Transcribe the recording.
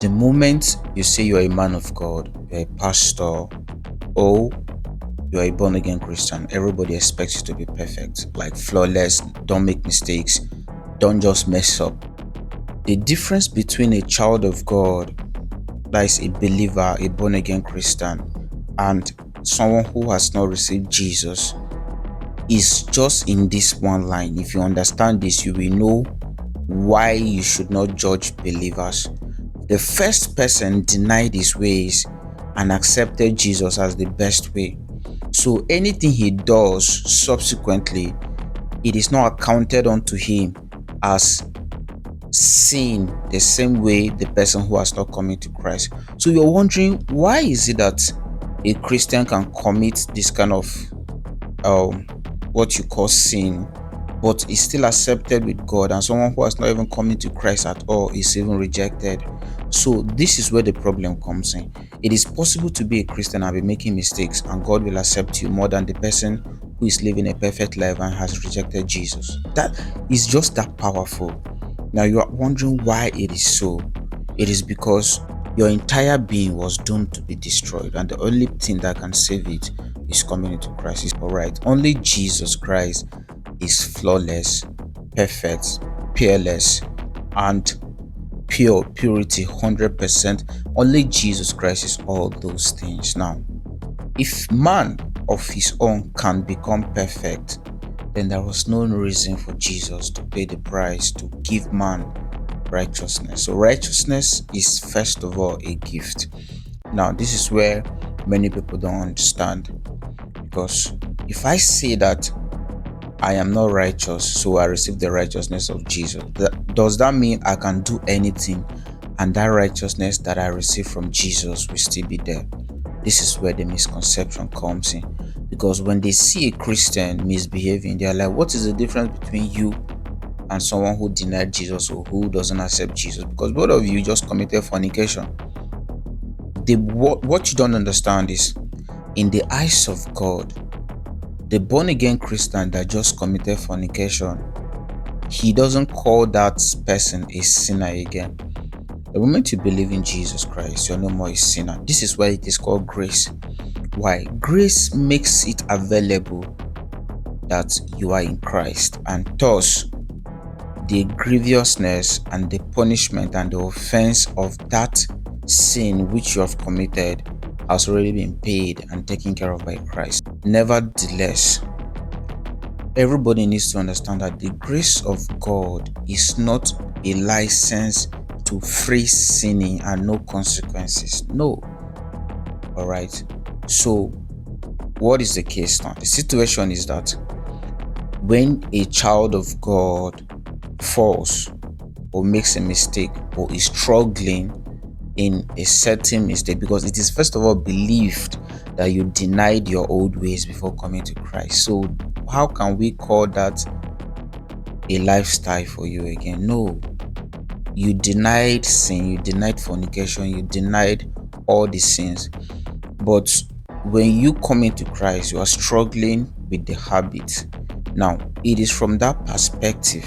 The moment you say you're a man of God, you're a pastor, or you're a born again Christian, everybody expects you to be perfect, like flawless, don't make mistakes, don't just mess up. The difference between a child of God, that is a believer, a born again Christian, and someone who has not received Jesus is just in this one line. If you understand this, you will know why you should not judge believers. The first person denied his ways and accepted Jesus as the best way. So anything he does subsequently, it is not accounted unto him as sin the same way the person who has not come into Christ. So you're wondering, why is it that a Christian can commit this kind of what you call sin, but is still accepted with God, and someone who has not even come into Christ at all is even rejected? So this is where the problem comes in. It is possible to be a Christian and be making mistakes, and God will accept you more than the person who is living a perfect life and has rejected Jesus. That is just that powerful. Now you are wondering why it is so. It is because your entire being was doomed to be destroyed, and the only thing that can save it is coming into Christ. Alright, only Jesus Christ is flawless, perfect, peerless, and purity 100%. Only Jesus Christ is all those things. Now, if man of his own can become perfect, then there was no reason for Jesus to pay the price to give man righteousness. So righteousness is first of all a gift. Now, this is where many people don't understand, because if I say that I am not righteous, so I receive the righteousness of Jesus, does that mean I can do anything and that righteousness that I receive from Jesus will still be there? This is where the misconception comes in, because when they see a Christian misbehaving, they're like, what is the difference between you and someone who denied Jesus or who doesn't accept Jesus? Because both of you just committed fornication. What you don't understand is, in the eyes of God, the born again Christian that just committed fornication, he doesn't call that person a sinner again. The moment you believe in Jesus Christ, you're no more a sinner. This is why it is called grace. Why? Grace makes it available that you are in Christ, and thus the grievousness and the punishment and the offense of that sin which you have committed has already been paid and taken care of by Christ. Nevertheless, everybody needs to understand that the grace of God is not a license to free sinning and no consequences. No. Alright. So what is the case now? The situation is that when a child of God falls or makes a mistake or is struggling in a certain mistake, because it is first of all believed that you denied your old ways before coming to Christ. So how can we call that a lifestyle for you again? No. You denied sin, you denied fornication, you denied all the sins. But when you come into Christ, you are struggling with the habit. Now, it is from that perspective